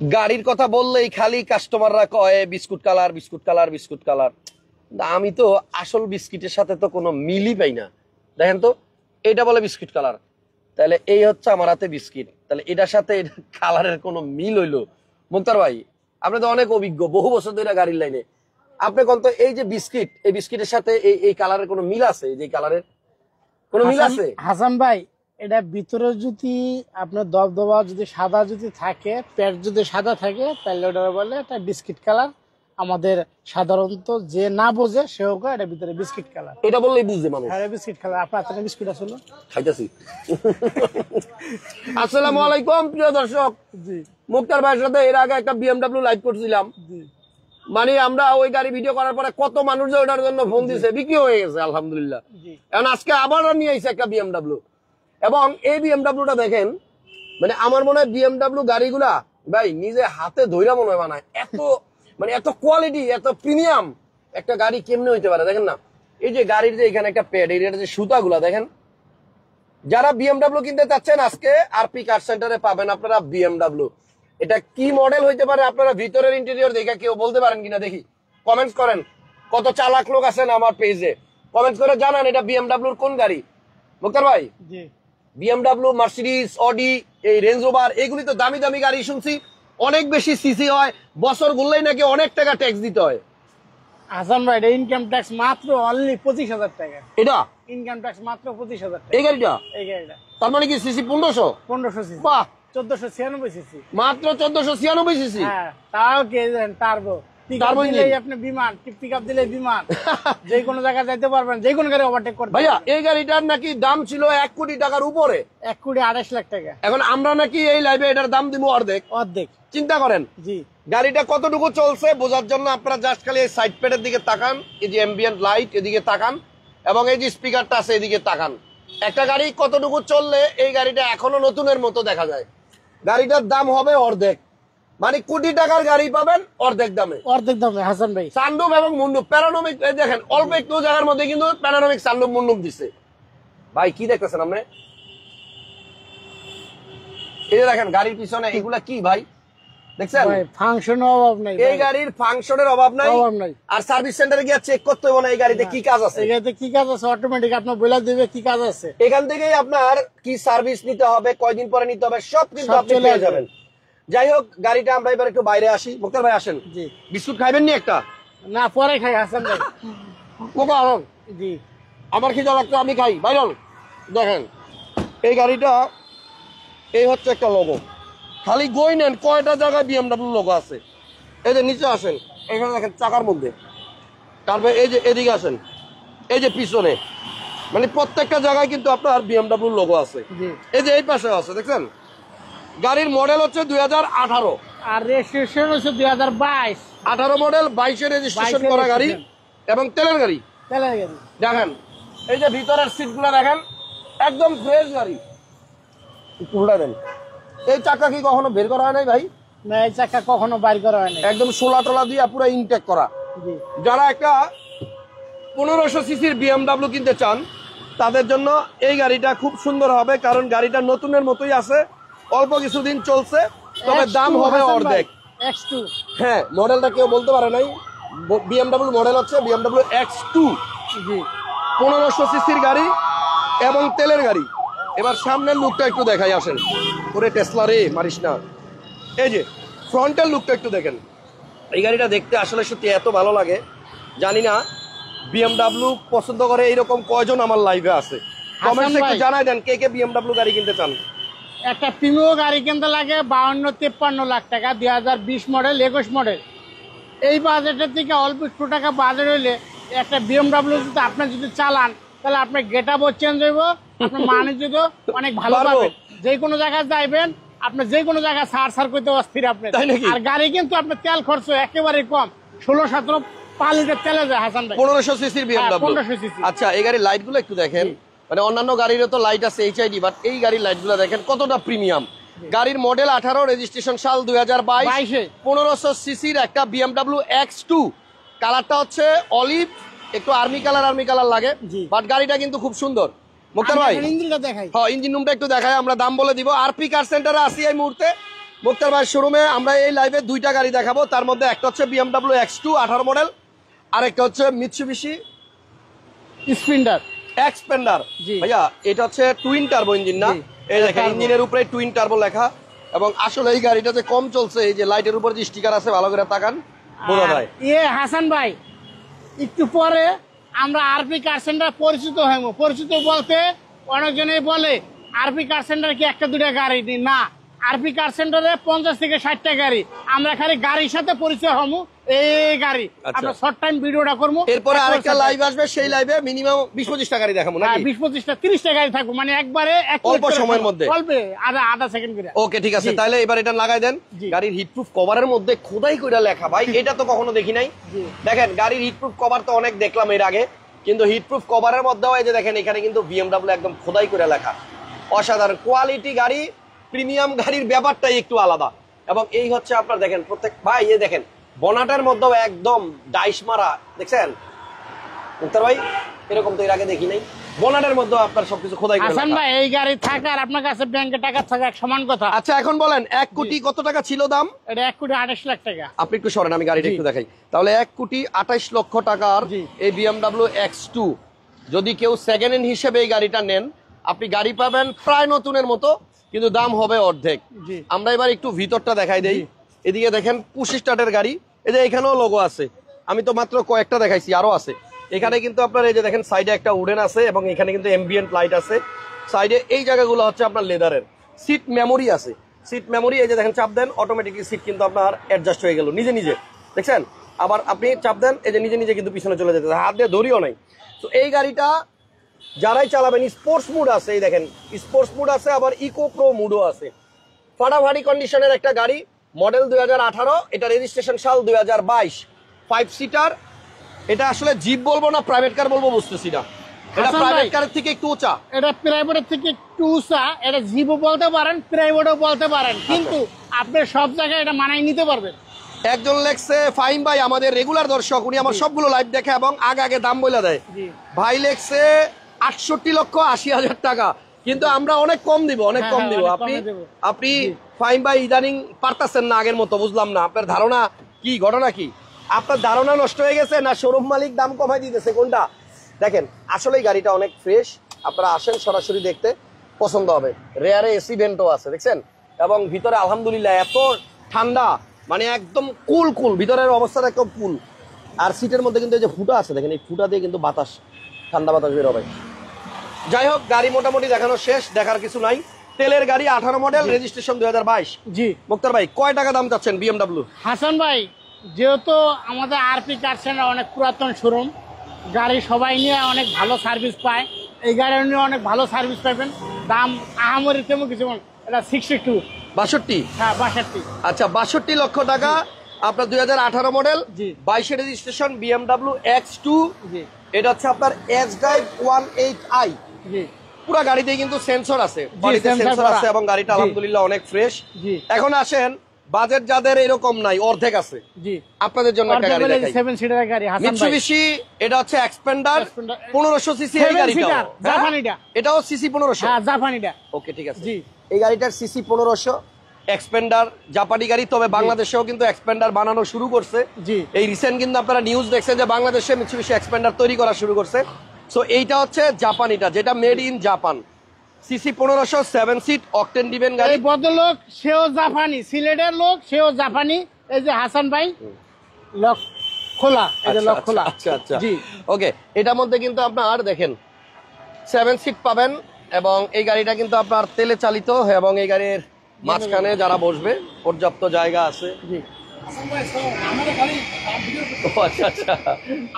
গাড়ির কথা বললেই খালি কাস্টমাররা কয় biscuit colour biscuit colour biscuit colour. আমি তো আসল বিস্কিটের সাথে তো কোনো মিলই পাই না। দেখেন তো, এটা বলে বিস্কুট কালার, তাহলে এই হচ্ছে আমার হাতে বিস্কিট, তাহলে এটার সাথে এটা কালারের কোনো মিল হইলো? মুক্তার ভাই, আপনি তো অনেক অভিজ্ঞ, বহু বছর ধরে গাড়ির লাইনে, আপনি কোন তো এই যে বিস্কিট, এই বিস্কিটের সাথে এই কালারের কোনো মিল আছে? এই যে কালারের কোনো মিল আছে? হাসান ভাই, এটা ভিতরে যদি আপনার দবদবা যদি সাদা যদি থাকে, পেট যদি সাদা থাকে, তাহলে ওটা বলে এটা বিস্কিট কালার। আমাদের সাধারণত যে না বোঝে সেও কয় এটা ভিতরে বিস্কিট কালার। এটা বললেই বুঝবে মানুষ। হ্যাঁ, বিস্কিট কালার। আপনার হাতে বিস্কুট আছে না? খাইতাছি। আসসালামু আলাইকুম প্রিয় দর্শক। জি, মুক্তার ভাইয়ের সাথে এর আগে একটা বিএমডব্লিউ লাইভ করছিলাম। জি, মানে আমরা ওই গাড়ি ভিডিও করার পরে কত মানুষ যে ওটার জন্য ফোন দিছে, বিক্রি হয়ে গেছে আলহামদুলিল্লাহ। এখন আজকে আবার নিয়ে আইছে একটা বিএমডব্লিউ, এবং এই বিএমডব্লিউটা দেখেন, মানে আমার মনে হয় বিএমডব্লিউ গাড়িগুলা ভাই নিজে হাতে ধইরা মনে হয় বানায়। এত মানে এত কোয়ালিটি, এত প্রিমিয়াম একটা গাড়ি কেমনে হইতে পারে দেখেন না। এই যে গাড়ির যে এখানে একটা প্যাড, এই যে সুতাগুলা দেখেন। যারা বিএমডব্লিউ কিনতে চাচ্ছেন আজকে আরপি কার সেন্টারে পাবেন আপনারা বিএমডব্লিউ। এটা কি মডেল হইতে পারে আপনারা ভিতরের ইন্টেরিয়র দেখে কেউ বলতে পারেন কিনা দেখি, কমেন্টস করেন। কত চালাক লোক আছেন আমার পেজে, কমেন্টস করে জানান এটা বিএমডব্লিউর কোন গাড়ি। মুক্তার ভাই, জি, বিএমডব্লিউ, মার্সিডিজ, অডি, এই রেঞ্জ রোভার, এগুলি তো দামি দামি গাড়ি, শুনছি অনেক বেশি সিসি হয়, বছর ঘুরলেই নাকি অনেক টাকা ট্যাক্স দিতে হয়। হাসান ভাই, এটা ইনকাম ট্যাক্স মাত্র অনলি 25,000 টাকা। এটা ইনকাম ট্যাক্স মাত্র 25,000 টাকা এই গাড়িটা? এই গাড়িটা তার মানে কি সিসি 1500? 1500 সিসি। বাহ, 1496 সিসি। মাত্র 1496 সিসি। হ্যাঁ, তাও কে জানেন টার্বো। টার্বো দিলেই আপনি বিমান, পিকআপ দিলেই বিমান, যে কোনো জায়গায় যাইতে পারবেন, যে কোনো গাড়ি ওভারটেক করতে ভাইয়া, পারবেন। এই গাড়িটার নাকি দাম ছিল 1 কোটি টাকার উপরে। 1,28,00,000 টাকা। এখন আমরা নাকি এই লাইভে এটার দাম দিব অর্ধেক। অর্ধেক। চিন্তা করেন জি, গাড়িটা কতটুকু চলছে বোঝার জন্য আপনারা জাস্ট খালি এই সাইড প্যাডের দিকে তাকান, এই যে অ্যাম্বিয়েন্ট লাইট এদিকে তাকান, এবং এই যে স্পিকারটা আছে এদিকে তাকান। একটা গাড়ি কতটুকু চললে এই গাড়িটা এখনো নতুনের মতো দেখা যায়। গাড়িটার দাম হবে অর্ধেক, মানে কোটি টাকার গাড়ি পাবেন অর্ধেক দামে। অর্ধেক দামে হাসান ভাই। সানরুফ এবং মুন্ডুপ, প্যানোরামিক, দেখেন অল্প একটু জায়গার মধ্যে কিন্তু প্যানোরামিক সানরুফ মুন্ডুপ দিছে। ভাই কি দেখতেছেন আপনি? এই যে দেখেন গাড়ির পিছনে এগুলা কি ভাই দেখছেন? ভাই ফাংশনের অভাব নাই, এই গাড়ির ফাংশনের অভাব নাই। আর সার্ভিস সেন্টারে গিয়ে চেক করতে হবে না এই গাড়িতে কি কাজ আছে। এই গাড়িতে কি কাজ আছে অটোমেটিক আপনার বলে দিবে কি কাজ আছে। এখান থেকেই আপনার কি সার্ভিস নিতে হবে, কয়দিন পরে নিতে হবে, সব কিন্তু আপনি পেয়ে যাবেন। যাই হোক, গাড়িটা আমরা এবার একটু বাইরে আসি। মুক্তার ভাই আসেন। জি, বিস্কুট খাইবেন নি একটা? না, পরে খাই হাসান ভাই। জি, আমার খিদা লাগতো, আমি খাই। বাইরন দেখেন এই গাড়িটা, এই হচ্ছে একটা লোগো। খালি গই নেন কয়টা জায়গায় বিএমডব্লিউ লোগো আছে। এই যে নিচে আসেন, এখানে দেখেন চাকার মধ্যে, তারপরে এই যে এদিকে আসেন, এই যে পিছনে, মানে প্রত্যেকটা জায়গায় কিন্তু আপনার বিএমডব্লিউ লোগো আছে। এই যে এই পাশে আছে দেখছেন। গাড়ির মডেল হচ্ছে 2018, আর রেজিস্ট্রেশন হচ্ছে 2022। 18 মডেল, 22 রেজিস্ট্রেশন করা গাড়ি এবং তেলের গাড়ি। তেলের গাড়ি দেখেন এই যে ভিতরের সিট গুলা দেখেন, একদম ফ্রেশ গাড়ি। উল্টা দেন, এই চাকা কি কখনো বের করা হয় নাই ভাই? না, এই চাকা কখনো বাইর করা হয় না, একদম সোলা টোলা দিয়ে পুরো ইনটেক করা। যারা একটা 1500 সিসির বিএমডব্লিউ কিনতে চান তাদের জন্য এই গাড়িটা খুব সুন্দর হবে, কারণ গাড়িটা নতুনের মতোই আছে, অল্প কিছুদিন চলছে, তবে দাম হবে অর্ধেক। X2, হ্যাঁ, মডেলটা কেউ বলতে পারে নাই। বিএমডব্লিউ মডেল হচ্ছে বিএমডব্লিউ X2। জি, 1500 সিসির গাড়ি এবং তেলের গাড়ি। এবার সামনের লুকটা একটু দেখাই, আসেন। ওরে টেসলা রে, মারিস না। এই যে ফ্রন্টের লুকটা একটু দেখেন। এই গাড়িটা দেখতে আসলে সত্যি এত ভালো লাগে, জানি না বিএমডব্লিউ পছন্দ করে এইরকম কয়জন আমার লাইভে আছে। কমেন্টে একটু জানাই দেন কে কে বিএমডব্লিউ গাড়ি কিনতে চান। একটা প্রিমিয়াম গাড়ি কিনতে লাগে 52-53 লাখ টাকা, 2020 মডেল, 21 মডেল। এই বাজেটের থেকে অল্প একটু টাকা বাজেট হইলে একটা বিএমডব্লিউ যদি আপনি যদি চালান, তাহলে আপনার গেট আপও চেঞ্জ হইব, আপনার মানে যদি অনেক ভালো পাবেন। যে কোনো জায়গায় যাইবেন, আপনি যে কোনো জায়গায় সার করতে অস্থির আপনি। আর গাড়ি কিন্তু আপনার তেল খরচ একেবারে কম, 16-17 5 লিটার তেলে যায় হাসান ভাই। 1500 সিসির বিএমডব্লিউ। 1500 সিসি। আচ্ছা, এই গাড়ির লাইট গুলো একটু দেখেন। মানে অন্যান্য গাড়িরও তো লাইট আছে এইচআইডি, বাট এই গাড়ির লাইট গুলো দেখেন কতটা প্রিমিয়াম। গাড়ির মডেল 18, রেজিস্ট্রেশন সাল 2022, 1500 সিসির একটা বিএমডব্লিউ X2। কালারটা হচ্ছে অলিভ, একটু আর্মি কালার লাগে, বাট গাড়িটা কিন্তু খুব সুন্দর। মুক্তার ভাই ইঞ্জিনটা দেখাই। হ্যাঁ, ইঞ্জিন রুমটা একটু দেখাই, আমরা দাম বলে দিব। আরপি কার সেন্টারে আসি এই মুহূর্তে। মুক্তার ভাই শোরুমে আমরা এই লাইভে দুইটা গাড়ি দেখাবো, তার মধ্যে একটা হচ্ছে BMW X2 18 মডেল, আর একটা হচ্ছে মিৎসুবিশি স্প্লেন্ডার এক্সপেন্ডার। জি। ভাইয়া এটা হচ্ছে টুইন টার্বো ইঞ্জিন না? জি। এই দেখেন টার্বো। ইঞ্জিনের উপরে টুইন টার্বো লেখা, এবং আসলে এই গাড়িটা যে কম চলছে, এই যে লাইটের উপরে যে স্টিকার আছে ভালো করে তাকান বোঝা যায়। হাসান ভাই, একটু পরে আমরা আরপি কার সেন্টার পরিচিত হইব। পরিচিত বলতে অনেকজনেই বলে আরপি কার সেন্টার কি একটা দুটা গাড়ি না, আরপি কার সেন্টারে 50 থেকে 60টা গাড়ি। আমরা খালি গাড়ির সাথে পরিচয় হবো, এই গাড়ি আচ্ছা। আমরা শর্ট টাইম ভিডিওটা করবো। এরপরে আরেকটা লাইভ আসবে, সেই লাইভে মিনিমাম 20-25টা গাড়ি দেখাবো নাকি? 20-25টা 30টা গাড়ি থাকবো, মানে একবারে অল্প সময়ের মধ্যে। অল্প আধা সেকেন্ড করে। ওকে ঠিক আছে, জি। তাহলে এবার এটা লাগাই দেন। জি। গাড়ির হিটপ্রুফ কভারের মধ্যে খোদাই কইরা লেখা, ভাই এটা তো কখনো দেখি নাই। জি। দেখেন গাড়ির হিটপ্রুফ কভার তো অনেক দেখলাম এর আগে, কিন্তু হিটপ্রুফ কভারের মধ্যেও এই যে দেখেন এখানে কিন্তু BMW একদম খোদাই করে লেখা। অসাধারণ কোয়ালিটি গাড়ি, প্রিমিয়াম গাড়ির ব্যাপারটাই একটু আলাদা। এবং এই হচ্ছে আপনার দেখেন প্রত্যেক ভাই, এই দেখেন বনাটের মধ্যেও একদম ডাইস মারা, দেখছেন মুক্তার ভাই? এরকম তো এর আগে দেখি নাই, বনাটের মধ্যেও আপনার সবকিছু খোদাই করে হাসান লেখা। ভাই, এই গাড়ি থাকে আর আপনার কাছে ব্যাংকে টাকা থাকে এক সমান কথা। আচ্ছা এখন বলেন 1 কোটি কত টাকা ছিল দাম? এটা 1,28,00,000 টাকা। আপনি একটু সরেন, আমি গাড়িটা জি। একটু দেখাই। তাহলে 1,28,00,000 টাকার জি। এই BMW X2 যদি কেউ সেকেন্ড হ্যান্ড হিসেবে এই গাড়িটা নেন, আপনি গাড়ি পাবেন প্রায় নতুনের মতো, কিন্তু দাম হবে অর্ধেক। জি। আমরা এবার একটু ভিতরটা দেখাই দেই। এদিকে দেখেন পুশ স্টার্টের গাড়ি, এই যে এখানেও লোগো আছে, আমি তো মাত্র কয়েকটা দেখাইছি, আরো আছে। এখানে কিন্তু আপনার এই যে দেখেন সাইডে একটা উডেন আছে, এবং এখানে কিন্তু এমবিয়েন্ট লাইট আছে সাইডে। এই জায়গাগুলো হচ্ছে আপনার লেদারের। সিট মেমোরি আছে, সিট মেমোরি, এই যে দেখেন চাপ দেন অটোমেটিকলি সিট কিন্তু আপনার অ্যাডজাস্ট হয়ে গেল নিজে নিজে, দেখছেন? আবার আপনি চাপ দেন, এই যে নিজে নিজে কিন্তু পিছনে চলে যেতে, হাত দিয়ে ধরিও নাই। তো এই গাড়িটা যারাই চালাবেন, স্পোর্টস মুড আছে, এই দেখেন স্পোর্টস মুড আছে, আবার ইকো প্রো মুডও আছে। ফাটাফাটি কন্ডিশনের একটা গাড়ি, মডেল 2018, এটা রেজিস্ট্রেশন সাল 2022, 5 সিটার। এটা আসলে জিপ বলবো না প্রাইভেট কার বলবো বুঝতেছি না, এটা হাসান প্রাইভেট ভাই, কারের থেকে একটু উঁচা। এটা প্রাইভেটের থেকে একটু উঁচা, এটা জিপও বলতে পারেন, প্রাইভেটও বলতে পারেন, কিন্তু আপনি সব জায়গায় এটা মানায় নিতে পারবেন। একজন লেখছে ফাহিম ভাই, আমাদের রেগুলার দর্শক, উনি আমার সবগুলো লাইভ দেখে এবং আগে আগে দাম বলে দেয়। জি। ভাই লেখছে 68,80,000 টাকা, কিন্তু আমরা অনেক কম দিব, অনেক হ্যাঁ, কম হ্যাঁ, দিব। অনেক আপনি কমে দেব। আপনি ফাহিম ভাই ইদানিং পারতাছেন না আগের মতো, বুঝলাম না আপনার ধারণা কি, ঘটনা কি? আপনার ধারণা নষ্ট হয়ে গেছে না শোরুম মালিক দাম কমাই দিতেছে, কোনটা? দেখেন আসলে গাড়িটা অনেক ফ্রেশ, আপনারা আসেন সরাসরি দেখতে, পছন্দ হবে। রেয়ারে এসি ভেন্টও আছে, দেখছেন? এবং ভিতরে আলহামদুলিল্লাহ এত ঠান্ডা, মানে একদম কুল কুল, ভিতরের অবস্থাটা একদম কুল। আর সিটের মধ্যে কিন্তু এই যে ফুটা আছে, দেখেন এই ফুটা দিয়ে কিন্তু বাতাস, ঠান্ডা বাতাস বের হবে। যাই হোক গাড়ি মোটামুটি দেখানো শেষ, দেখার কিছু নাই। তেলের গাড়ি, 18 মডেল, রেজিস্ট্রেশন 2022। জি। মুক্তার ভাই কয় টাকা দাম চাচ্ছেন BMW? হাসান ভাই, যেহেতু আমাদের আরপি কার সেন্টার অনেক পুরাতন শোরুম, গাড়ি সবাই নিয়ে অনেক ভালো সার্ভিস পায়, এই গাড়ি নিয়ে অনেক ভালো সার্ভিস পাবেন। দাম আহামরি তেমন কিছু না, এটা 62। 62? হ্যাঁ 62। আচ্ছা 62 লক্ষ টাকা আপনার 2018 মডেল, জি। 22 রেজিস্ট্রেশন BMW X2। জি। এটা হচ্ছে আপনার S Drive 18i। জি। পুরো গাড়িতে কিন্তু সেন্সর আছে, বডিতে sensor সেন্সর করা। আছে, এবং গাড়িটা জি। আলহামদুলিল্লাহ অনেক ফ্রেশ। জি। এখন আসেন বাজেট যাদের এরকম নাই, অর্ধেক আছে, জি। আপনাদের জন্য একটা গাড়ি দেখাই। 7 সিটারের গাড়ি হাসান ভাই। মিৎসুবিশি, এটা হচ্ছে এক্সপেন্ডার, Expander, 1500 সিসি এই 7 গাড়িটা, সিটার, জাপানিটা। এটাও সিসি 1500। হ্যাঁ জাপানিটা। ওকে ঠিক আছে। জি। এই গাড়িটার সিসি 1500, এক্সপেন্ডার জাপানি গাড়ি, তবে বাংলাদেশেও কিন্তু এক্সপেন্ডার বানানো শুরু করছে। জি। এই রিসেন্ট কিন্তু আপনারা নিউজ দেখছেন যে বাংলাদেশে মিৎসুবিশি এক্সপেন্ডার তৈরি করা শুরু করছে। সো এইটা হচ্ছে জাপানিটা, যেটা made in Japan, CC 1500, 7 seat, octane driven গাড়ি। এই ভদ্রলোক সেও জাপানি, সিলেটের লোক সেও জাপানি। এই যে হাসান ভাই, লক খোলা, এই যে লক খোলা। আচ্ছা আচ্ছা জি। ওকে, এটার মধ্যে কিন্তু আপনার দেখেন 7 সিট পাবেন, এবং এই গাড়িটা কিন্তু আপনার তেলে চালিত, এবং এই গাড়ির মাঝখানে যারা বসবে পর্যাপ্ত জায়গা আছে। জি। ও আচ্ছা আচ্ছা,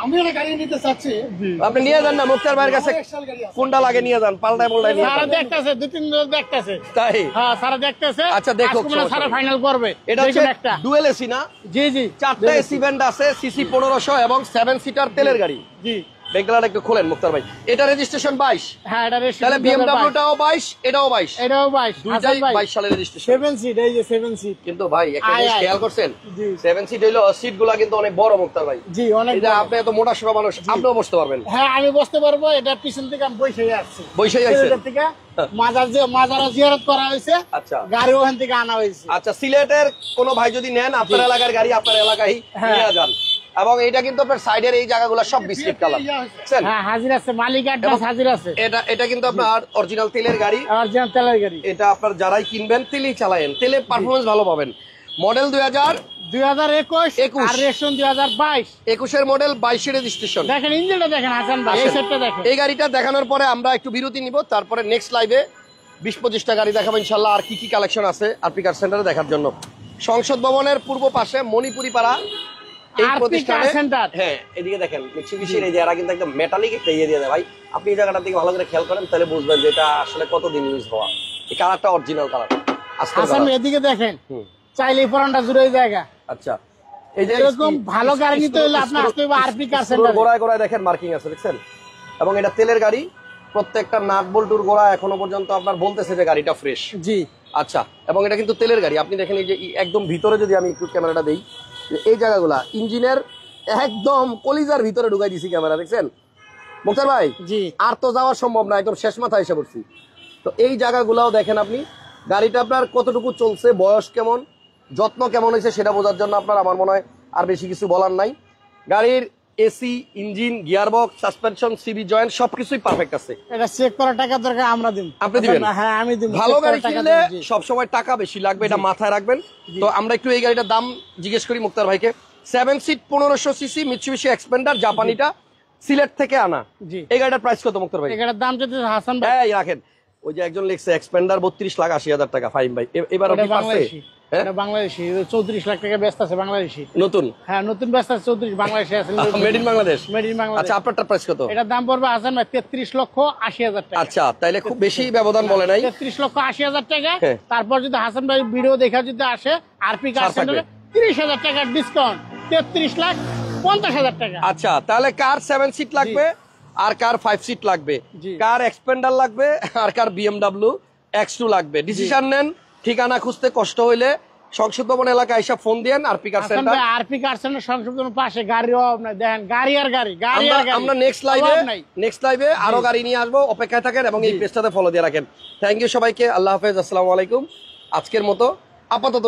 আমি একটা গাড়ি নিতে চাচ্ছি। আপনি নিয়ে যান না মুক্তার ভাইয়ের কাছে, কোনটা লাগে নিয়ে যান, পাল্টায় পাল্টায় নিয়ে সারা যান। দেখতেছে, 2-3 জন দেখতেছে। তাই হ্যাঁ সারা দেখতেছে। আচ্ছা, দেখুক, আজকে মনে হয় সমস্যা সারা নেই। ফাইনাল করবে। এটা হচ্ছে দেখুন একটা। ডুয়েল এসি না? জি জি। 4টা এসি ভেন্ট আছে, সিসি 1500 এবং 7 সিটার তেলের গাড়ি। জি। বেগলাটা একটু খোলেন মুক্তার ভাই। এটা রেজিস্ট্রেশন 22। হ্যাঁ এটা তাহলে বিএমডব্লিউটাও 22, এটাও 22, এটাও 22, দুইটাই 22 সালের রেজিস্ট্রেশন। 7 সিট, এই যে 7 সিট। কিন্তু ভাই একটা জিনিস আয়। খেয়াল করছেন, জি 7 সিট হইলো সিটগুলা কিন্তু অনেক বড় মুক্তার ভাই। জি অনেক এই যে বড়। আপনি এত মোটা সোটা মানুষ, আপনিও বসতে পারবেন। হ্যাঁ আমি বসতে পারবো, এটা পিছন থেকে আমি বসেই আসছি। বসেই আইছেন? সিলেটের থেকে মাজার জিয়ারত করা হয়েছে, আচ্ছা গাড়ি ওখান থেকে আনা হয়েছে। আচ্ছা, সিলেটের কোনো ভাই যদি নেন, আপনার এলাকার গাড়ি আপনার এলাকায় হ্যাঁ। নিয়ে যান। এবং এটা কিন্তু আপনার সাইডের এই জায়গাগুলো সব বিস্কিট কালার, বুঝছেন? হ্যাঁ হাজির আছে, মালিক অ্যাডভান্স হাজির আছে। এটা কিন্তু আপনার অরিজিনাল তেলের গাড়ি। অরিজিনাল তেলের গাড়ি। এটা আপনার যারাই কিনবেন তেলেই চালায়েন, তেলে পারফরমেন্স ভালো পাবেন। মডেল 2021 আর রেশন 2022। 21 model, 22 registration. দেখেন ইঞ্জিনটা দেখেন হাসান ভাই, এই সেটটা দেখেন। এই গাড়িটা দেখানোর পরে আমরা একটু বিরতি নিব, তারপরে নেক্সট লাইভে 20-25টা গাড়ি দেখাবো ইনশাল্লাহ। আর কি কি কালেকশন আছে আরপি কার সেন্টারে দেখার জন্য। সংসদ ভবনের পূর্ব পাশে মণিপুরি পাড়া এই আরপি কার প্রতিষ্ঠানে। সেন্টার। হ্যাঁ এদিকে দেখেন মিৎসুবিশির এই যে এরা কিন্তু একদম মেটালিক একটা ইয়ে দিয়ে দেয় ভাই। আপনি এই জায়গাটার দিকে ভালো করে খেয়াল করেন, তাহলে বুঝবেন যে এটা আসলে কতদিন ইউজ হওয়া। এই কালারটা অরিজিনাল কালার। হাসান ভাই এদিকে দেখেন, চাইলে পুরানটা জুড়ে জায়গা। আচ্ছা, এই যে এরকম ভালো গাড়ি নিতে হলে আপনি আসতে হবে আরপি কার সেন্টারে। গোড়ায় গোড়ায় দেখেন মার্কিং আছে, দেখছেন? এবং এটা তেলের গাড়ি, প্রত্যেকটা নাট বল্টুর গোড়া এখনো পর্যন্ত আপনার বলতেছে যে গাড়িটা ফ্রেশ। জি আচ্ছা, এবং এটা কিন্তু তেলের গাড়ি। আপনি দেখেন এই যে একদম ভিতরে যদি আমি একটু ক্যামেরাটা দেই, এই জায়গাগুলা ইঞ্জিনের একদম কলিজার ভিতরে ঢুকাই দিছি ক্যামেরা, দেখছেন মুক্তার ভাই? জি আর তো যাওয়া সম্ভব না, একদম শেষ মাথায় এসে পড়ছি। তো এই জায়গাগুলাও দেখেন আপনি। গাড়িটা আপনার কতটুকু চলছে, বয়স কেমন, যত্ন কেমন হয়েছে সেটা বোঝার জন্য আপনার আমার মনে হয় আর বেশি কিছু বলার নাই। গাড়ির AC, engine, gearbox, suspension, CV joint সবকিছুই পারফেক্ট আছে। এটা চেক করার টাকা দরকার আমরা দিব। আপনি দিবেন? হ্যাঁ আমি দিব। ভালো check গাড়ি করার টাকা কিনলে দিব, জি। সবসময় টাকা বেশি লাগবে, এটা মাথায় রাখবেন। তো আমরা একটু এই গাড়িটার দাম জিজ্ঞেস করি মুক্তার ভাইকে। 7 সিট 1500 সিসি মিৎসুবিশি এক্সপেন্ডার, জাপানিটা, সিলেট থেকে আনা। জি এই গাড়িটার প্রাইস কত মুক্তার ভাই? এটার দাম যদি হাসান ভাই, হ্যাঁ রাখেন। ওই যে একজন লিখছে এক্সপেন্ডার 32,80,000 টাকা। ফাইন ভাই, এবার এটা আপনি পারছে? বাংলাদেশি। হ্যাঁ? এটা বাংলাদেশি 34 লাখ টাকা ব্যস্ত আছে বাংলাদেশি। নতুন হ্যাঁ নতুন ব্যস্ত আছে 34, বাংলাদেশি আছে। Made in Bangladesh. Made in Bangladesh. আচ্ছা, আপনারটার প্রাইস কত? এটার দাম পড়বে হাসান ভাই 33,80,000 টাকা। আচ্ছা, তাইলে খুব বেশি ব্যবধান বলে নাই। 33,80,000 টাকা। হ্যাঁ। তারপর যদি হাসান ভাই ভিডিও দেখা যদি আসে আরপি কার ছাড় থাকবে। সেন্টারে 30,000 টাকার ডিসকাউন্ট, 33,50,000 টাকা। আচ্ছা, তাহলে কার 7 সিট লাগবে আর কার 5 সিট লাগবে, জি। কার এক্সপেন্ডার লাগবে আর কার বিএমডব্লিউ X2 লাগবে। ডিসিশন নেন। ঠিকানা খুঁজতে কষ্ট হইলে সংসদ ভবন এলাকায় এসে ফোন দেন। RP car Hasan center. ভাই আরপি কার সেন্টার সংশোধনের পাশে গাড়ির অভাব নাই। দেখেন গাড়ি আর গাড়ি, গাড়ি আর গাড়ি। আমরা নেক্সট লাইভে আরো গাড়ি নিয়ে আসবো, অপেক্ষায় থাকেন এবং এই পেজটাতে ফলো দিয়ে রাখেন। থ্যাংক ইউ সবাইকে, আল্লাহ হাফেজ, আসসালামু আলাইকুম। আজকের মতো আপাতত